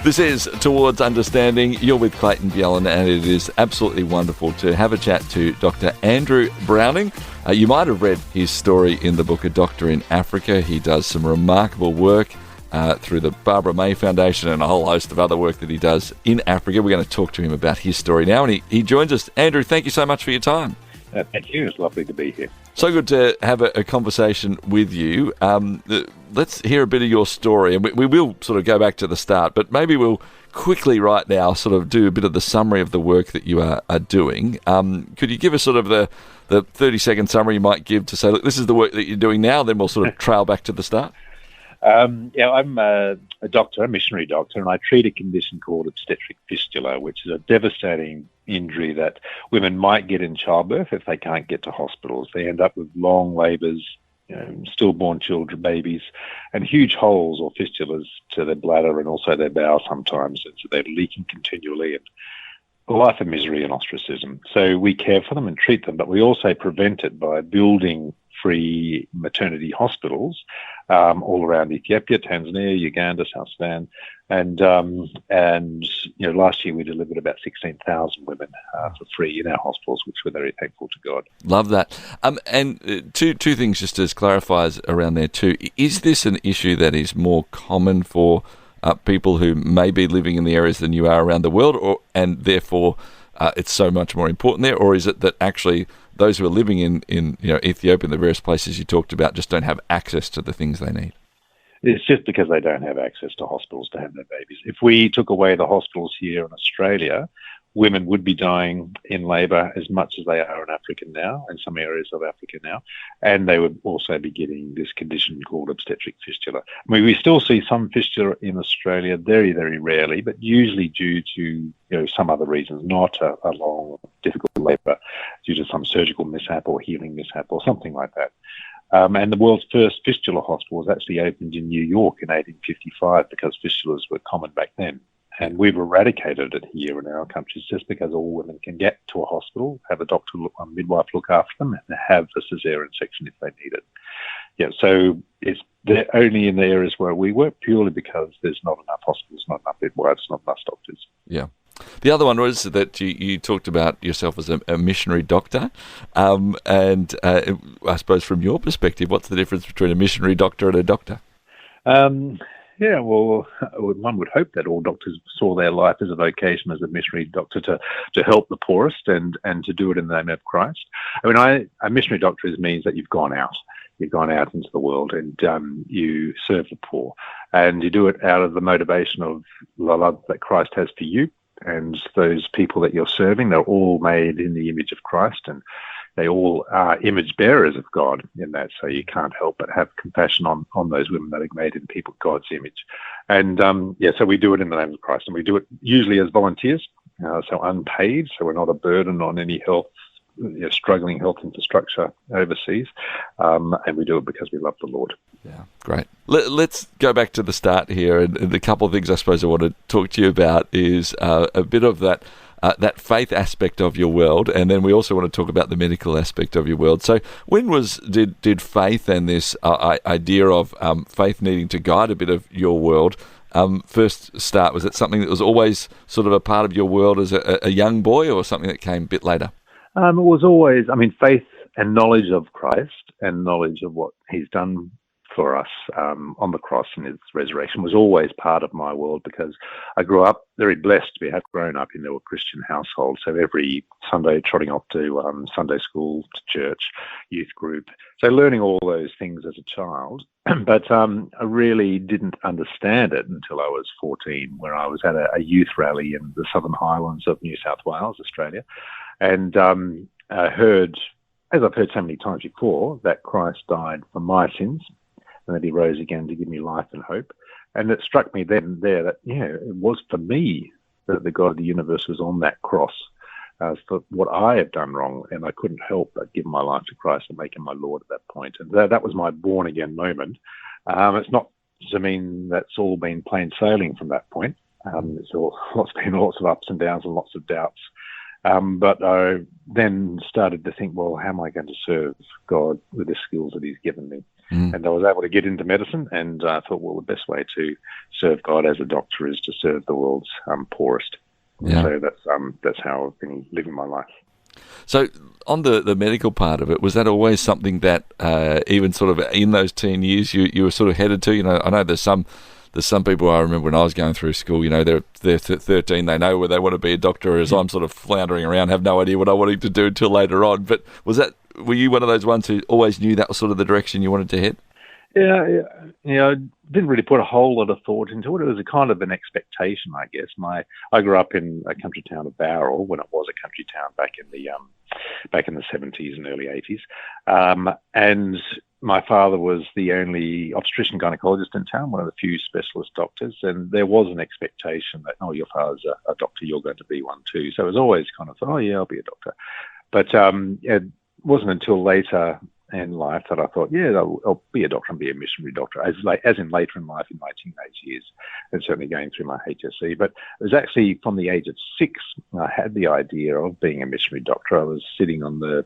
This is Towards Understanding. You're with Clayton Bjelland, and it is absolutely wonderful to have a chat to Dr. Andrew Browning. You might have read his story in the book A Doctor in Africa. He does some remarkable work through the Barbara May Foundation and a whole host of other work that he does in Africa. We're going to talk to him about his story now, and he joins us. Andrew, thank you so much for your time. Thank you. It's lovely to be here. So good to have a conversation with you. Let's hear a bit of your story, and we will sort of go back to the start, but maybe we'll quickly right now sort of do a bit of the summary of the work that you are doing. Could you give us sort of the 30-second summary you might give to say, look, this is the work that you're doing now, then we'll sort of trail back to the start? I'm a doctor, a missionary doctor, and I treat a condition called obstetric fistula, which is a devastating injury that women might get in childbirth if they can't get to hospitals. They end up with long labours, stillborn children, babies, and huge holes or fistulas to their bladder and also their bowel sometimes. And so they're leaking continually, and a life of misery and ostracism. So we care for them and treat them, but we also prevent it by building free maternity hospitals all around Ethiopia, Tanzania, Uganda, South Sudan, and last year we delivered about 16,000 women for free in our hospitals, which we're very thankful to God. Love that. And two things just as clarifiers around there too. Is this an issue that is more common for people who may be living in the areas than you are around the world, and therefore it's so much more important there, or is it that actually those who are living in Ethiopia and the various places you talked about just don't have access to the things they need? It's just because they don't have access to hospitals to have their babies. If we took away the hospitals here in Australia, women would be dying in labour as much as they are in Africa now, in some areas of Africa now, and they would also be getting this condition called obstetric fistula. I mean, we still see some fistula in Australia very, very rarely, but usually due to some other reasons, not a long, difficult labour, due to some surgical mishap or healing mishap or something like that. And the world's first fistula hospital was actually opened in New York in 1855 because fistulas were common back then. And we've eradicated it here in our countries just because all women can get to a hospital, have a doctor, a midwife look after them, and have a caesarean section if they need it. Yeah, so they're only in the areas where we work purely because there's not enough hospitals, not enough midwives, not enough doctors. Yeah. The other one was that you talked about yourself as a missionary doctor, and I suppose from your perspective, what's the difference between a missionary doctor and a doctor? Yeah, well, one would hope that all doctors saw their life as a vocation as a missionary doctor to help the poorest and to do it in the name of Christ. I mean, a missionary doctor means that you've gone out. You've gone out into the world and you serve the poor. And you do it out of the motivation of the love that Christ has for you. And those people that you're serving, they're all made in the image of Christ, and they all are image bearers of God in that. So you can't help but have compassion on those women that are made in God's image. And so we do it in the name of Christ, and we do it usually as volunteers, so unpaid. So we're not a burden on any struggling health infrastructure overseas, and we do it because we love the Lord. Yeah, great. Let's go back to the start here, and the couple of things I suppose I want to talk to you about is a bit of that faith aspect of your world, and then we also want to talk about the medical aspect of your world. So when did faith and this idea of faith needing to guide a bit of your world first start? Was it something that was always sort of a part of your world as a young boy, or something that came a bit later? It was always, faith and knowledge of Christ and knowledge of what he's done for us on the cross and his resurrection was always part of my world, because I grew up very blessed to have grown up in a Christian household. So every Sunday trotting off to Sunday school, to church, youth group. So learning all those things as a child. But I really didn't understand it until I was 14, where I was at a youth rally in the Southern Highlands of New South Wales, Australia. And I heard, as I've heard so many times before, that Christ died for my sins and that he rose again to give me life and hope. And it struck me then there that, it was for me that the God of the universe was on that cross for what I have done wrong, and I couldn't help but give my life to Christ and make him my Lord at that point. And that was my born-again moment. It's not to mean that's all been plain sailing from that point. It's been lots of ups and downs and lots of doubts. But I then started to think, well, how am I going to serve God with the skills that he's given me? And I was able to get into medicine, and I thought, well, the best way to serve God as a doctor is to serve the world's poorest. Yeah. So that's how I've been living my life. So on the medical part of it, was that always something that even sort of in those teen years you were sort of headed to? You know, I know there's some people I remember when I was going through school, you know, they're 13, they know where they want to be a doctor, whereas I'm sort of floundering around, have no idea what I wanted to do until later on. But were you one of those ones who always knew that was sort of the direction you wanted to head? Yeah, I didn't really put a whole lot of thought into it. It was a kind of an expectation, I guess. I grew up in a country town of Bowral when it was a country town back in the 70s and early 80s, and my father was the only obstetrician gynecologist in town, one of the few specialist doctors, and there was an expectation that, oh, your father's a doctor, you're going to be one too. So it was always kind of, oh yeah, I'll be a doctor. But it wasn't until later in life that I thought, yeah, I'll be a doctor and be a missionary doctor, as in later in life in my teenage years, and certainly going through my HSC. But it was actually from the age of 6, I had the idea of being a missionary doctor. I was sitting on the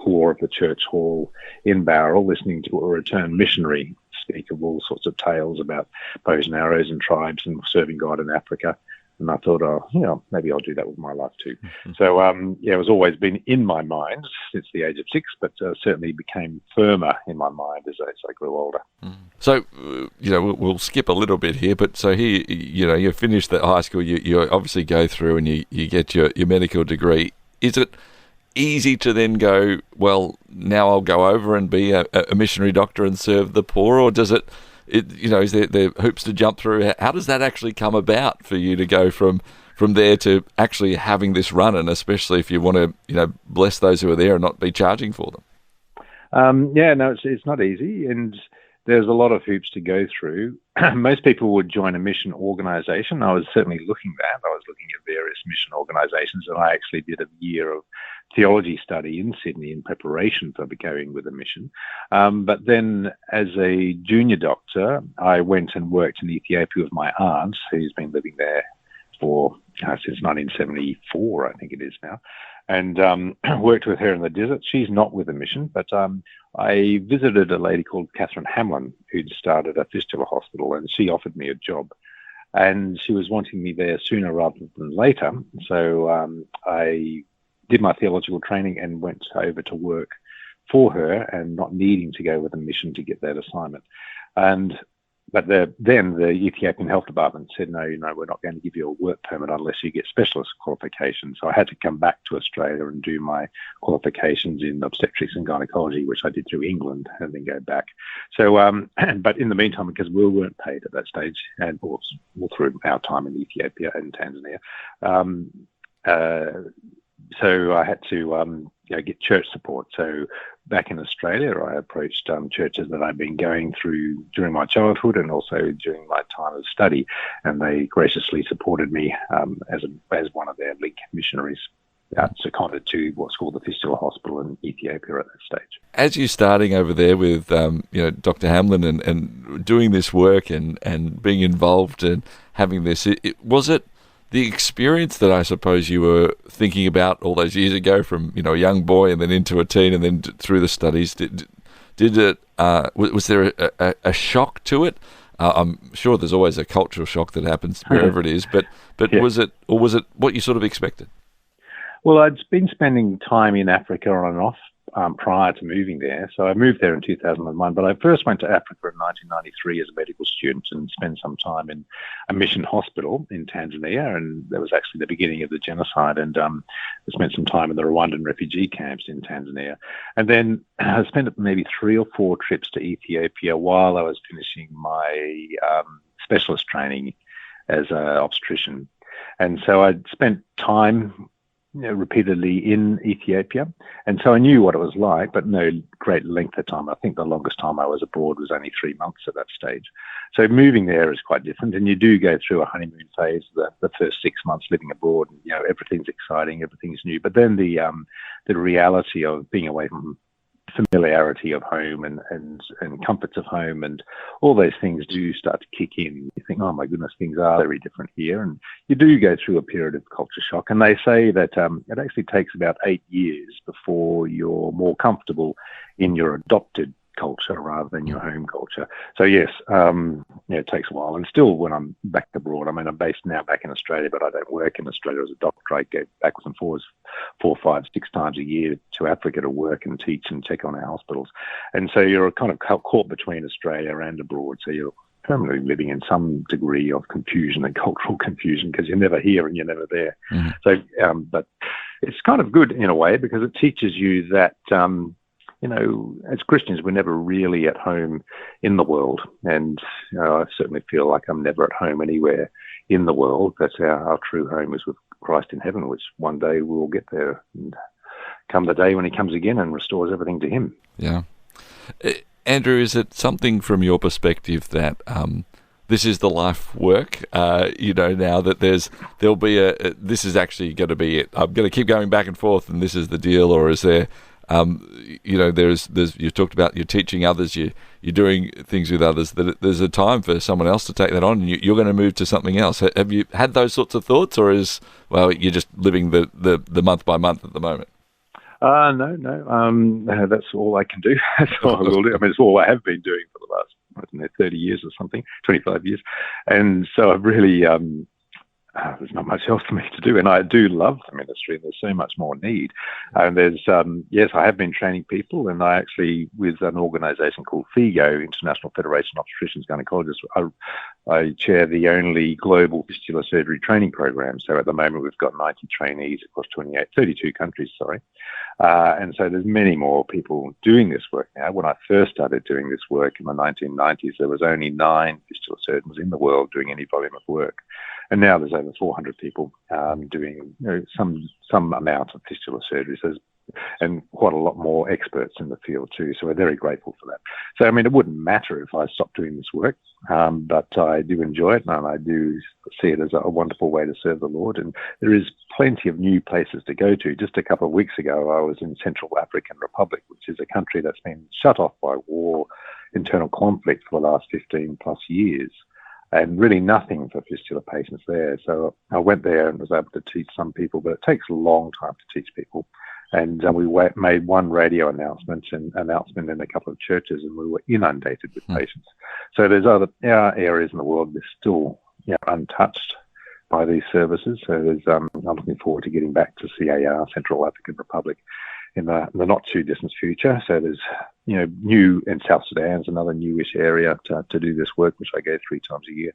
floor of the church hall in Bowral, listening to a returned missionary speak of all sorts of tales about bows and arrows and tribes and serving God in Africa. And I thought, maybe I'll do that with my life too. So, it was always been in my mind since the age of 6, but certainly became firmer in my mind as I grew older. So, we'll skip a little bit here, but so here, you finish the high school, you obviously go through and you get your medical degree. Is it easy to then go, well, now I'll go over and be a missionary doctor and serve the poor, or does is there hoops to jump through? How does that actually come about for you to go from there to actually having this run, and especially if you want to, bless those who are there and not be charging for them? It's not easy, and there's a lot of hoops to go through. Most people would join a mission organization. I was certainly looking at that. I was looking at various mission organizations, and I actually did a year of theology study in Sydney in preparation for going with a mission. But then as a junior doctor, I went and worked in Ethiopia with my aunt, who's been living there for since 1974, I think it is now, and worked with her in the desert. She's not with a mission, but I visited a lady called Catherine Hamlin, who'd started a fistula hospital, and she offered me a job. And she was wanting me there sooner rather than later. So I did my theological training and went over to work for her, and not needing to go with a mission to get that assignment. But then the Ethiopian Health Department said, no, we're not going to give you a work permit unless you get specialist qualifications. So I had to come back to Australia and do my qualifications in obstetrics and gynecology, which I did through England, and then go back. So, but in the meantime, because we weren't paid at that stage, and all through our time in Ethiopia and Tanzania, so I had to get church support. So back in Australia, I approached churches that I'd been going through during my childhood and also during my time of study, and they graciously supported me as one of their link missionaries. Seconded to what's called the Fistula Hospital in Ethiopia at that stage. As you're starting over there with Dr. Hamlin and doing this work and being involved and having this, was it the experience that I suppose you were thinking about all those years ago, from a young boy and then into a teen and then through the studies? Did it? Was there a shock to it? I'm sure there's always a cultural shock that happens wherever it is, but yeah. Was it what you sort of expected? Well, I'd been spending time in Africa on and off prior to moving there. So I moved there in 2001, but I first went to Africa in 1993 as a medical student and spent some time in a mission hospital in Tanzania, and that was actually the beginning of the genocide, and I spent some time in the Rwandan refugee camps in Tanzania. And then I spent maybe 3 or 4 trips to Ethiopia while I was finishing my specialist training as an obstetrician. And so I'd spent time repeatedly in Ethiopia, and so I knew what it was like, but no great length of time. I think the longest time I was abroad was only 3 months at that stage. So moving there is quite different, and you do go through a honeymoon phase, the first 6 months living abroad, and everything's exciting, everything's new, but then the reality of being away from familiarity of home and comforts of home and all those things do start to kick in. You think, oh my goodness, things are very different here, and you do go through a period of culture shock. And they say that it actually takes about 8 years before you're more comfortable in your adopted culture rather than your home culture. So yes, it takes a while. And still, when I'm back abroad, I mean, I'm based now back in Australia, but I don't work in Australia as a doctor. I go backwards and forwards 4, 5, 6 times a year to Africa to work and teach and check on our hospitals. And so you're kind of caught between Australia and abroad. So you're permanently living in some degree of confusion and cultural confusion because you're never here and you're never there. Mm-hmm. So, but it's kind of good in a way because it teaches you that, as Christians, we're never really at home in the world. And I certainly feel like I'm never at home anywhere in the world. That's our true home is with Christ in heaven, which one day we'll get there and come the day when he comes again and restores everything to him. Yeah. Andrew, is it something from your perspective that this is the life work, now that there'll be this is actually going to be it. I'm going to keep going back and forth and this is the deal, or is there, there's you talked about you're teaching others, you're doing things with others, that there's a time for someone else to take that on and you're going to move to something else. Have you had those sorts of thoughts, or you're just living the month by month at the moment? No. That's all I can do. That's all I will do. I mean, it's all I have been doing for the last, 30 years or something, 25 years. And so I've really, there's not much else for me to do. And I do love the ministry, and there's so much more need. And there's, yes, I have been training people, and I actually, with an organisation called FIGO, International Federation of Obstetricians and Gynecologists, I chair the only global fistula surgery training program. So at the moment, we've got 90 trainees across 32 countries, and so there's many more people doing this work now. When I first started doing this work in the 1990s, there was only 9 fistula surgeons in the world doing any volume of work. And now there's over 400 people doing some amount of fistula surgery, and quite a lot more experts in the field too. So we're very grateful for that. So, I mean, it wouldn't matter if I stopped doing this work, but I do enjoy it, and I do see it as a wonderful way to serve the Lord. And there is plenty of new places to go to. Just a couple of weeks ago, I was in Central African Republic, which is a country that's been shut off by war, internal conflict for the last 15 plus years. And really nothing for fistula patients there. So I went there and was able to teach some people, but it takes a long time to teach people. And we made one radio announcement in a couple of churches, and we were inundated with patients. So there's other areas in the world that are still untouched by these services. So there's I'm looking forward to getting back to CAR, Central African Republic, in the not too distant future. So there's new in South Sudan's another newish area to do this work, which I go 3 times a year.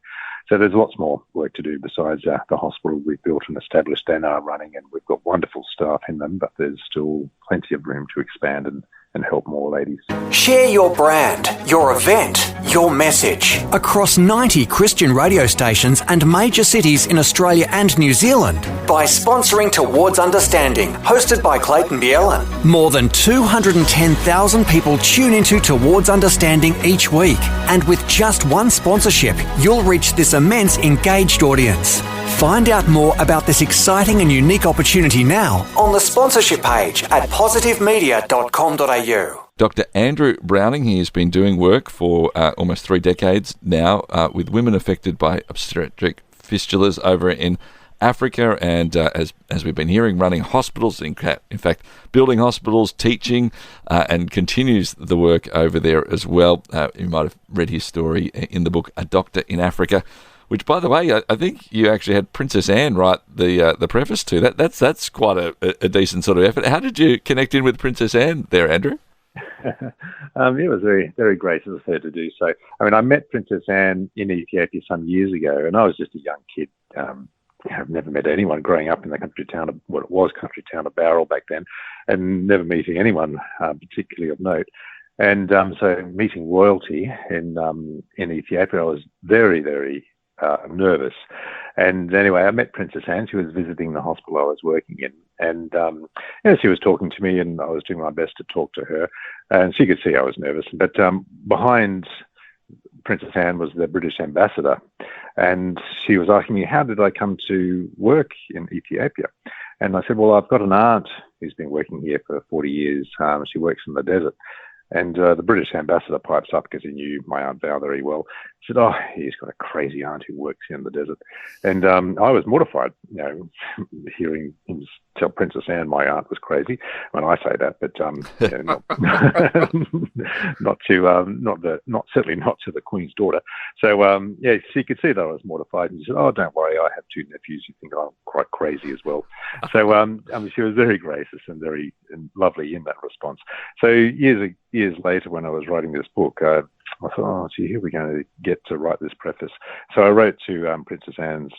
So there's lots more work to do besides the hospital we've built and established and are running, and we've got wonderful staff in them, but there's still plenty of room to expand and help more ladies. Share your brand, your event, your message across 90 Christian radio stations and major cities in Australia and New Zealand by sponsoring Towards Understanding, hosted by Clayton Bielen. More than 210,000 people tune into Towards Understanding each week, and with just one sponsorship, you'll reach this immense engaged audience. Find out more about this exciting and unique opportunity now on the sponsorship page at positivemedia.com.au. Dr. Andrew Browning, he has been doing work for almost 3 decades now with women affected by obstetric fistulas over in Africa, and as we've been hearing, running hospitals, in fact, building hospitals, teaching, and continues the work over there as well. You might have read his story in the book, A Doctor in Africa, which, by the way, I think you actually had Princess Anne write the preface to. That's quite a decent sort of effort. How did you connect in with Princess Anne there, Andrew? It was very, very gracious of her to do so. I mean, I met Princess Anne in Ethiopia some years ago, and I was just a young kid. I've never met anyone growing up in the country town of Barrel back then, and never meeting anyone particularly of note. And so meeting royalty in Ethiopia, I was very, very nervous. And anyway, I met Princess Anne. She was visiting the hospital I was working in, and she was talking to me, and I was doing my best to talk to her, and she could see I was nervous. But behind Princess Anne was the British ambassador, and she was asking me, how did I come to work in Ethiopia? And I said, well, I've got an aunt who's been working here for 40 years. She works in the desert. And the British ambassador pipes up because he knew my Aunt Val very well. He said, "Oh, he's got a crazy aunt who works in the desert." And I was mortified, hearing him tell Princess Anne my aunt was crazy. When I say that, but certainly not to the Queen's daughter. So she could see that I was mortified, and she said, "Oh, don't worry, I have 2 nephews who think I'm quite crazy as well." So she was very gracious and very lovely in that response. So years later, when I was writing this book, I thought, "Oh, gee, here we're going to get to write this preface." So I wrote to Princess Anne's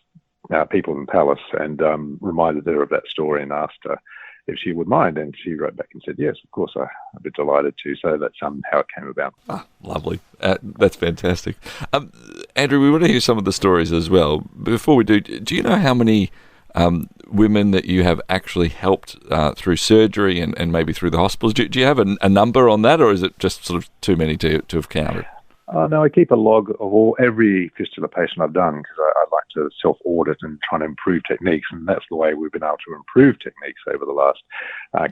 people in the palace and reminded her of that story and asked her if she would mind. And she wrote back and said, "Yes, of course, I'd be delighted to." So that's how it came about. Lovely. That's fantastic. Andrew, we want to hear some of the stories as well. Before we do you know how many women that you have actually helped through surgery and maybe through the hospitals? Do you have a number on that, or is it just sort of too many to have counted? No, I keep a log of every fistula patient I've done because I like to self-audit and try to improve techniques, and that's the way we've been able to improve techniques over the last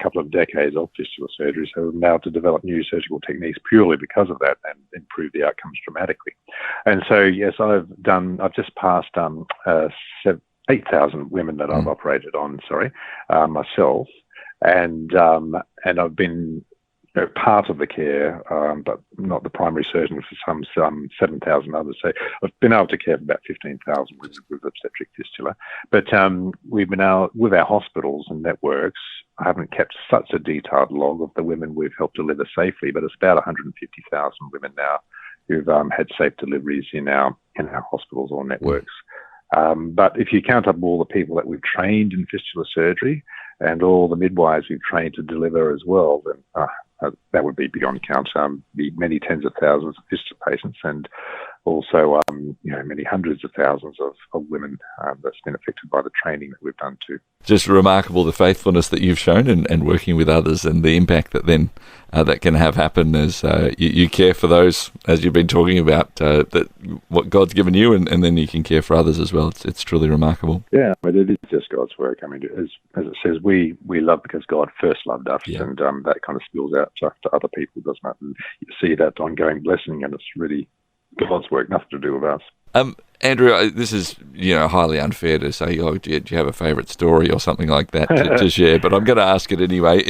couple of decades of fistula surgery. So we've been able to develop new surgical techniques purely because of that and improve the outcomes dramatically. And so, yes, I've just passed 8,000 women that I've operated on, myself, and I've been part of the care, but not the primary surgeon for some 7,000 others. So I've been able to care for about 15,000 women with obstetric fistula. But we've been out with our hospitals and networks. I haven't kept such a detailed log of the women we've helped deliver safely, but it's about 150,000 women now who've had safe deliveries in our hospitals or networks. But if you count up all the people that we've trained in fistula surgery and all the midwives we've trained to deliver as well, then that would be beyond count. Be many tens of thousands of fistula patients, and also many hundreds of thousands of women that's been affected by the training that we've done too. Just remarkable the faithfulness that you've shown and working with others, and the impact that then that can have happen as you care for those, as you've been talking about, that what God's given you, and then you can care for others as well. It's truly remarkable. Yeah, but it is just God's work. I mean, as it says, we love because God first loved us, and that kind of spills out to other people, doesn't it? And you see that ongoing blessing, and it's really God's work, nothing to do with us. Andrew, this is highly unfair to say, do you have a favourite story or something like that to share? But I'm going to ask it anyway.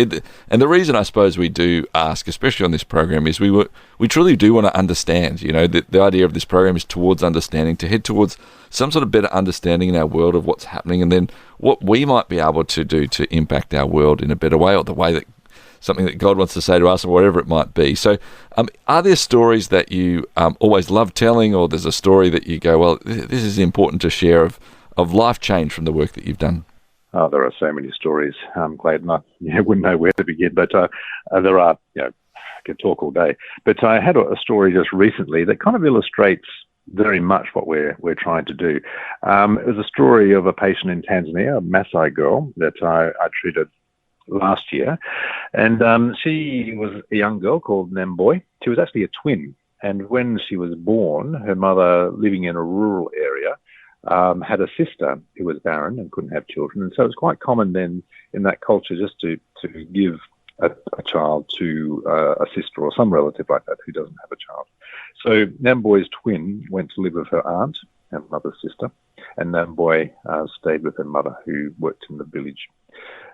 And the reason I suppose we do ask, especially on this program, is we truly do want to understand. The idea of this program is towards understanding, to head towards some sort of better understanding in our world of what's happening, and then what we might be able to do to impact our world in a better way, or the way that something that God wants to say to us, or whatever it might be. So are there stories that you always love telling, or there's a story that you go, well, this is important to share of life change from the work that you've done? Oh, there are so many stories, Clayton. I wouldn't know where to begin, but there are, I could talk all day. But I had a story just recently that kind of illustrates very much what we're trying to do. It was a story of a patient in Tanzania, a Maasai girl that I treated last year, and she was a young girl called Namboy. She was actually a twin, and when she was born, her mother, living in a rural area, had a sister who was barren and couldn't have children, and so it was quite common then in that culture just to give a child to a sister or some relative like that who doesn't have a child. So Namboy's twin went to live with her aunt and mother's sister, and Namboy stayed with her mother, who worked in the village.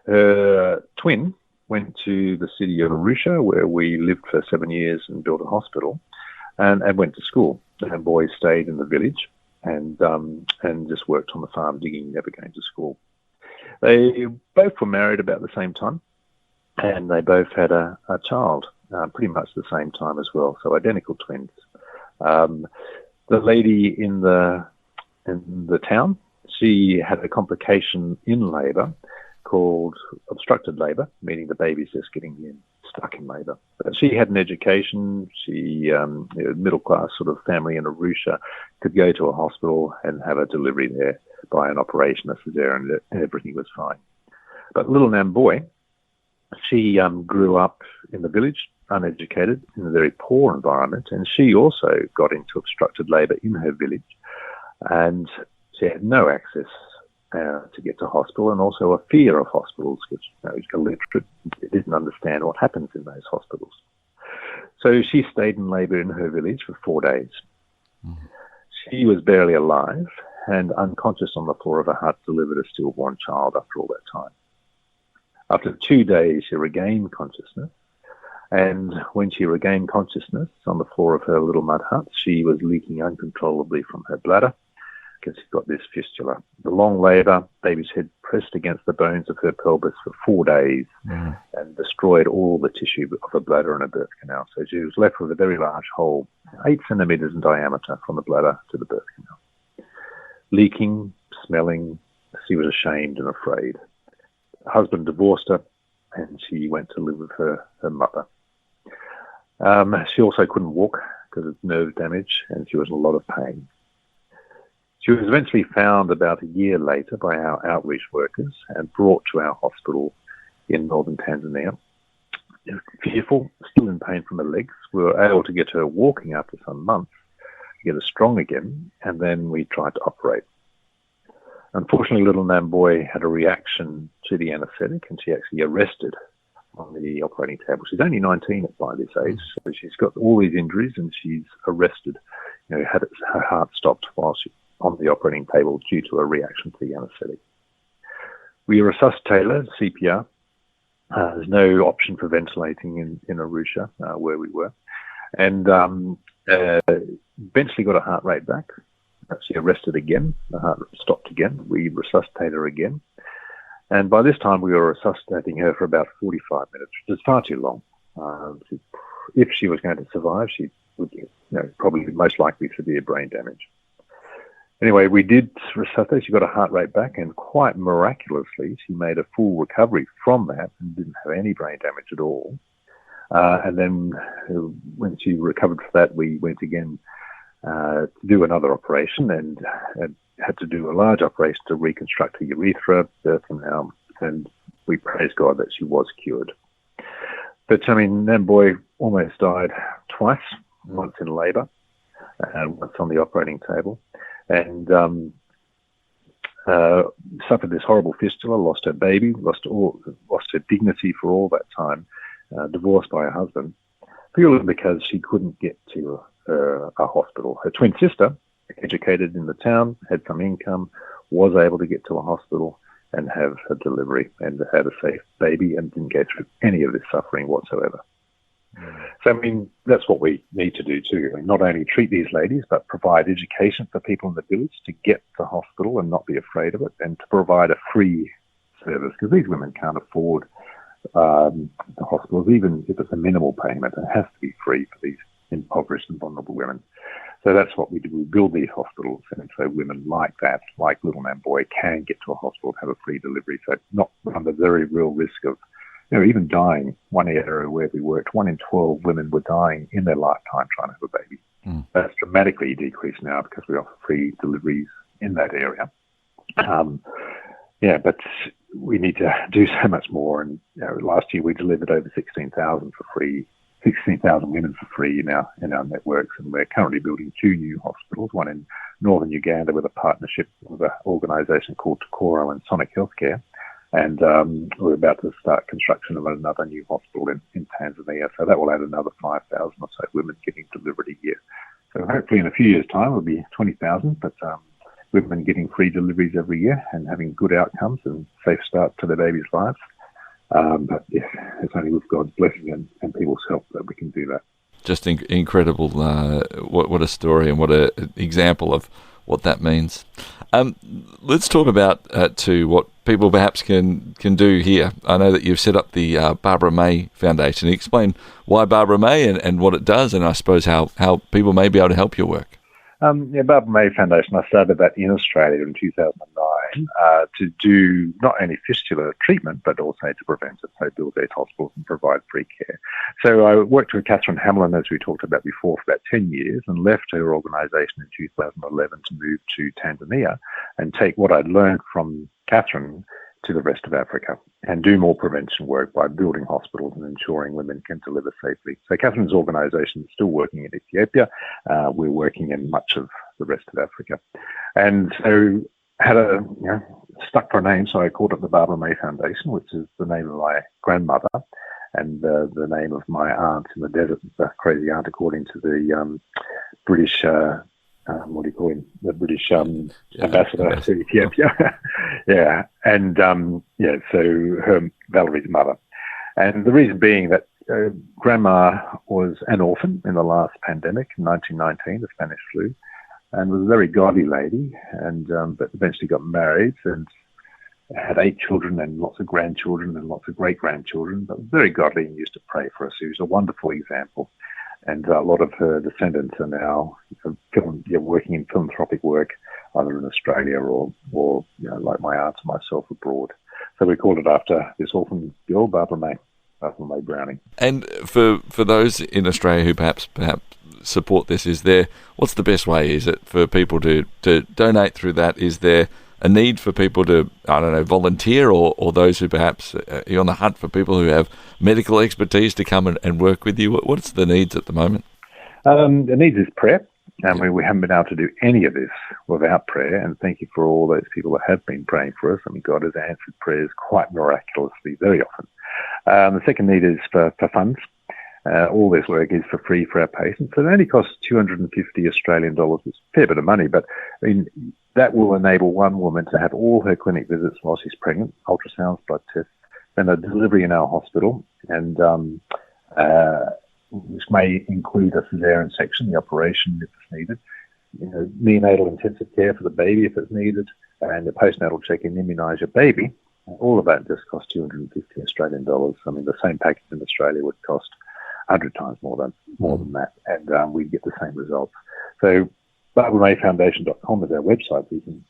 Her twin went to the city of Arusha, where we lived for 7 years and built a hospital, and went to school. And boy stayed in the village and just worked on the farm, digging, never going to school. They both were married about the same time, and they both had a child pretty much the same time as well, so identical twins. The lady in the town, she had a complication in labour called obstructed labour, meaning the baby's just getting stuck in labour. But she had an education. She, middle class sort of family in Arusha, could go to a hospital and have a delivery there by an operation, a cesarean, and everything was fine. But little Namboy, she grew up in the village, uneducated, in a very poor environment, and she also got into obstructed labour in her village, and she had no access to get to hospital, and also a fear of hospitals, which illiterate, didn't understand what happens in those hospitals. So she stayed in labour in her village for 4 days. She was barely alive and unconscious on the floor of her hut, delivered a stillborn child after all that time. After 2 days, she regained consciousness. And when she regained consciousness on the floor of her little mud hut, she was leaking uncontrollably from her bladder because she got this fistula. The long labour, baby's head pressed against the bones of her pelvis for 4 days and destroyed all the tissue of her bladder and her birth canal. So she was left with a very large hole, 8 centimetres in diameter from the bladder to the birth canal. Leaking, smelling, she was ashamed and afraid. Her husband divorced her and she went to live with her mother. She also couldn't walk because of nerve damage, and she was in a lot of pain. She was eventually found about a year later by our outreach workers and brought to our hospital in northern Tanzania. Fearful, still in pain from her legs, we were able to get her walking after some months, get her strong again, and then we tried to operate. Unfortunately, little Nam Boy had a reaction to the anaesthetic, and she actually arrested on the operating table. She's only 19 by this age, so she's got all these injuries and she's arrested. Had her heart stopped while she on the operating table due to a reaction to the anaesthetic. We resuscitated her, CPR. There's no option for ventilating in Arusha, where we were. And eventually got her heart rate back. She arrested again. The heart stopped again. We resuscitated her again. And by this time, we were resuscitating her for about 45 minutes, which is far too long. If she was going to survive, she would probably most likely severe brain damage. Anyway, we did resuscitate. She got her heart rate back, and quite miraculously, she made a full recovery from that and didn't have any brain damage at all. And then when she recovered from that, we went again to do another operation and had to do a large operation to reconstruct her urethra, birth canal, and we praise God that she was cured. But Nam Boy almost died twice, once in labour and once on the operating table, and suffered this horrible fistula, lost her baby, lost her dignity for all that time, divorced by her husband, purely because she couldn't get to a hospital. Her twin sister, educated in the town, had some income, was able to get to a hospital and have a delivery and had a safe baby and didn't go through any of this suffering whatsoever. So, that's what we need to do too. Not only treat these ladies, but provide education for people in the village to get to hospital and not be afraid of it, and to provide a free service, because these women can't afford the hospitals, even if it's a minimal payment. It has to be free for these impoverished and vulnerable women. So that's what we do. We build these hospitals, and so women like that, like little Nam Boy, can get to a hospital and have a free delivery. So not run the very real risk of, even dying. One area where we worked, 1 in 12 women were dying in their lifetime trying to have a baby. That's dramatically decreased now because we offer free deliveries in that area. But we need to do so much more. And last year we delivered over 16,000 for free. 16,000 women for free in our networks, and we're currently building 2 new hospitals, one in northern Uganda with a partnership with an organisation called Takoro and Sonic Healthcare, and we're about to start construction of another new hospital in Tanzania, so that will add another 5,000 or so women getting delivered a year. So hopefully in a few years' time it'll be 20,000, but women getting free deliveries every year and having good outcomes and safe start to their babies' lives. But it's only with God's blessing and people's help that we can do that. Just incredible. What a story and what an example of what that means. Let's talk about too what people perhaps can do here. I know that you've set up the Barbara May Foundation. Explain why Barbara May and what it does, and I suppose how people may be able to help your work. Barbara May Foundation, I started that in Australia in 2009 to do not only fistula treatment, but also to prevent it, so build these hospitals and provide free care. So I worked with Catherine Hamlin, as we talked about before, for about 10 years and left her organisation in 2011 to move to Tanzania and take what I'd learned from Catherine to the rest of Africa and do more prevention work by building hospitals and ensuring women can deliver safely. So Catherine's organisation is still working in Ethiopia. We're working in much of the rest of Africa. And so had stuck for a name, so I called it the Barbara May Foundation, which is the name of my grandmother. and the name of my aunt in the desert, the crazy aunt, according to the British, what do you call him? The British ambassador to Ethiopia. Yeah, and so her Valerie's mother, and the reason being that Grandma was an orphan in the last pandemic in 1919, the Spanish flu, and was a very godly lady, and but eventually got married and had 8 children and lots of grandchildren and lots of great-grandchildren, but very godly and used to pray for us. She was a wonderful example. And a lot of her descendants are now working in philanthropic work, either in Australia or like my aunt and myself abroad. So we called it after this orphan girl, Barbara May Browning. And for those in Australia who perhaps support this, what's the best way? Is it for people to donate through that? Is there a need for people to, volunteer, or those who perhaps are on the hunt for people who have medical expertise to come and work with you? What's the needs at the moment? The needs is prayer. We haven't been able to do any of this without prayer, and thank you for all those people that have been praying for us. God has answered prayers quite miraculously very often. The second need is for funds. All this work is for free for our patients. It only costs $250 Australian dollars, which is a fair bit of money, but that will enable one woman to have all her clinic visits while she's pregnant, ultrasounds, blood tests, then a delivery in our hospital, and which may include a cesarean section, the operation if it's needed, neonatal intensive care for the baby if it's needed, and the postnatal check-in, immunise your baby. All of that just costs 250 Australian dollars. The same package in Australia would cost 100 times more than that, and we get the same results. So BarbaraMayFoundation.com is our website. You can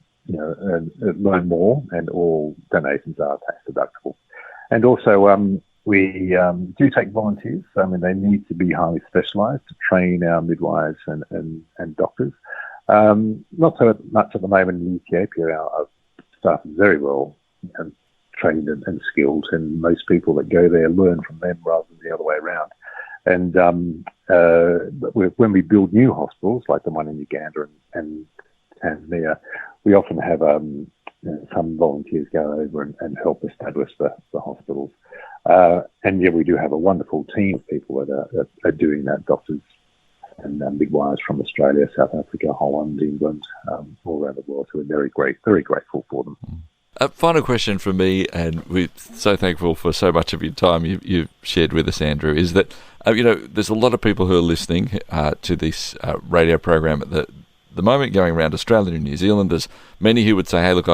learn more, and all donations are tax deductible. And also we do take volunteers. They need to be highly specialised to train our midwives and doctors. Not so much at the moment in Ethiopia. Our staff is very well trained and skilled, and most people that go there learn from them rather than the other way around. And when we build new hospitals, like the one in Uganda and Tanzania, we often have some volunteers go over and help establish the hospitals. And we do have a wonderful team of people that are doing that, doctors and midwives from Australia, South Africa, Holland, England, all around the world. So we're very grateful for them. Final question from me, and we're so thankful for so much of your time you've shared with us, Andrew, is that, there's a lot of people who are listening to this radio program at the moment going around Australia and New Zealand. There's many who would say, hey, look,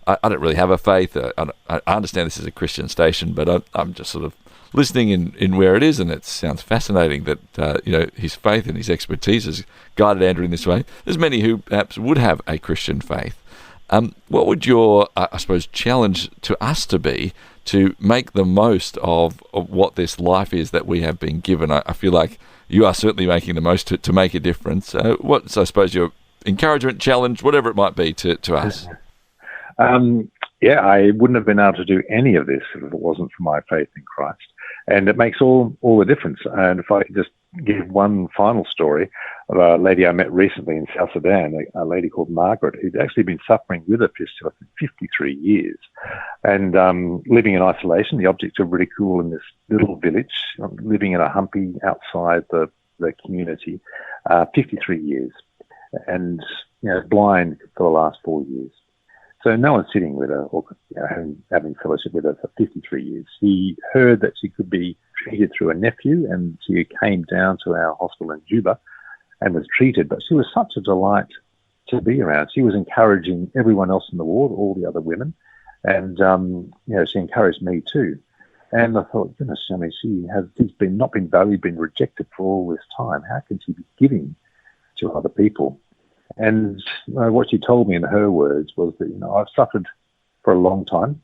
I don't really have a faith. I understand this is a Christian station, but I'm just sort of listening in where it is, and it sounds fascinating that, his faith and his expertise has guided Andrew in this way. There's many who perhaps would have a Christian faith. What would your, challenge to us to be to make the most of what this life is that we have been given? I feel like you are certainly making the most to make a difference. What's, your encouragement, challenge, whatever it might be to us? I wouldn't have been able to do any of this if it wasn't for my faith in Christ. And it makes all the difference. And if I could just give one final story of a lady I met recently in South Sudan, a lady called Margaret, who'd actually been suffering with a fistula for 53 years and living in isolation, the object of ridicule in this little village, living in a humpy outside the community, 53 years, and blind for the last 4 years. So no one's sitting with her or having fellowship with her for 53 years. She heard that she could be treated through a nephew, and she came down to our hospital in Juba and was treated. But she was such a delight to be around. She was encouraging everyone else in the ward, all the other women, and she encouraged me too. And I thought, goodness, she's not been valued, been rejected for all this time. How can she be giving to other people? And what she told me in her words was that, I've suffered for a long time,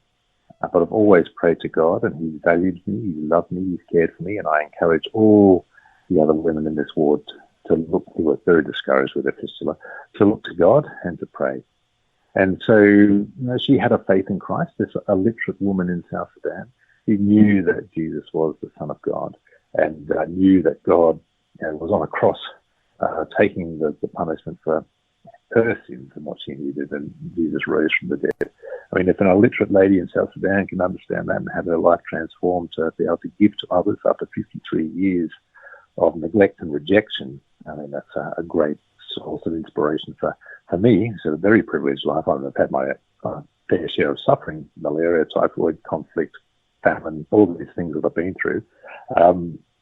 but I've always prayed to God, and He valued me, He loved me, He's cared for me, and I encourage all the other women in this ward to look, who were very discouraged with their fistula, to look to God and to pray. And so she had a faith in Christ, this illiterate woman in South Sudan. She knew that Jesus was the Son of God, and knew that God was on a cross taking the punishment for her sins and what she needed, and Jesus rose from the dead. I mean, if an illiterate lady in South Sudan can understand that and have her life transformed to be able to give to others after 53 years of neglect and rejection, I mean, that's a great source of inspiration for me. It's a very privileged life. I've had my fair share of suffering, malaria, typhoid, conflict, famine, all of these things that I've been through.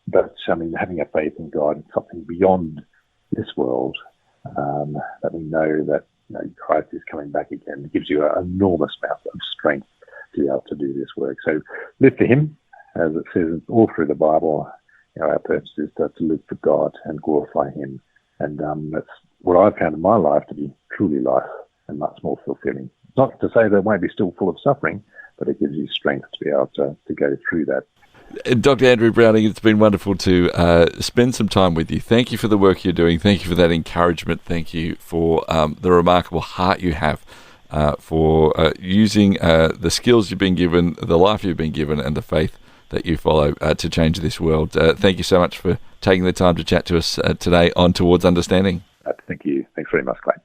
But, I mean, having a faith in God and something beyond this world, that we know that Christ is coming back again, gives you an enormous amount of strength to be able to do this work. So live for him, as it says all through the Bible. Our purpose is to live for God and glorify him. And that's what I've found in my life to be truly life and much more fulfilling. Not to say that it won't be still full of suffering, but it gives you strength to be able to go through that. Dr. Andrew Browning, it's been wonderful to spend some time with you. Thank you for the work you're doing. Thank you for that encouragement. Thank you for the remarkable heart you have for using the skills you've been given, the life you've been given, and the faith that you follow to change this world. Thank you so much for taking the time to chat to us today on Towards Understanding. Thank you. Thanks very much, Clayton.